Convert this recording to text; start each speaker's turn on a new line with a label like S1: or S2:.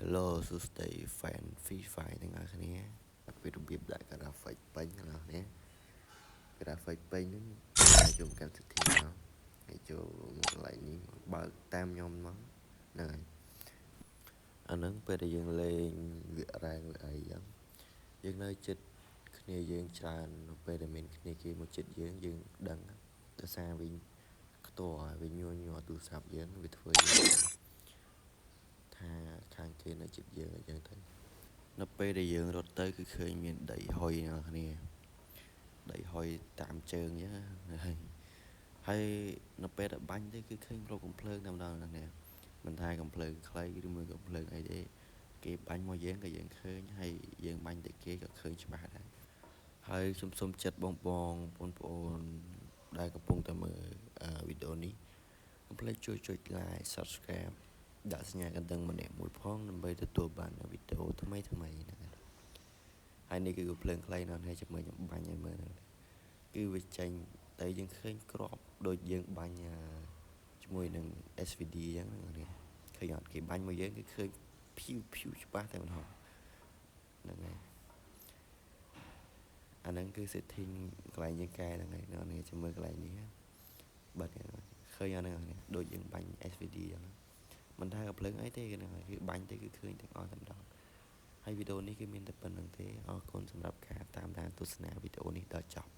S1: Hello សួស្តី fan Free Fire ទាំងអស់គ្នាពីរបៀបដាក់ graphic ពេញទាំងអស់គ្នា graphic ពេញហ្នឹងចូលកាន់ setting មកហើយចូលមកកន្លែងនេះបើកតាមខ្ញុំមកហ្នឹងហើយអាហ្នឹងពេលដែលយើងលេងវារ៉ែងវាអីចឹងយើងនៅចិត្តគ្នាយើងច្រើនពេលដែលមានគ្នាគេមកចិត្តយើងដឹងដោយសារវិញខ្ទាស់វិញញ័រទូរស័ព្ទយើងវាធ្វើយើងថាខាងគេនៅចិត្តយើងអញ្ចឹងទៅនៅពេលដែលយើងរត់ទៅគឺឃើញមានដីហុយអ្នកគ្នាដីហុយតាមជើងអញ្ចឹងហើយនៅពេលដែលបាញ់ទៅគឺឃើញរកកំភ្លើងតែម្ដងអ្នកគ្នាមិនថាកំភ្លើងខ្លីឬមួយកំភ្លើងអីទេគេបាញ់មកយើងក៏យើងឃើញហើយយើងបាញ់ទៅគេក៏ឃើញច្បាស់ដែរហើយខ្ញុំសូមចិត្តបងបងប្អូនដែលកំពុងតែមើលវីដេអូនេះកុំភ្លេចជួយចុច like subscribe ដាក់សញ្ញាកណ្ដឹងម្នាក់មួយផងដើម្បីទទួលបានវីដេអូថ្មីហ្នឹងហើយនេះគឺកំភ្លើងខ្លីណាស់ហើយចាំមើលខ្ញុំបាញ់ឲ្យមើលហ្នឹងគឺវាចេញតែយើងឃើញក្របដូចយើងបាញ់ជាមួយនឹង SVD អញ្ចឹងហ្នឹងឃើញអត់គេបាញ់មកយើងគឺឃើញភីវច្បាស់តែម្ដងហ្នឹងហើយអាហ្នឹងគឺ setting កន្លែងយើងកែហ្នឹងហើយអ្នកចាំមើលកន្លែងនេះបាត់ឃើញអាហ្នឹងដូចយើងបាញ់ SVD អញ្ចឹងមិនថាកំភ្លើងអីទេហ្នឹងហើយគឺបាញ់ទៅគឺឃើញទាំងអស់តែម្ដងហើយវីដេអូនេះគឺមានតែប៉ុណ្្នឹងទេអរគុណសម្រាប់ការតាមដានទស្សនាវីដេអូនេះដល់ចប់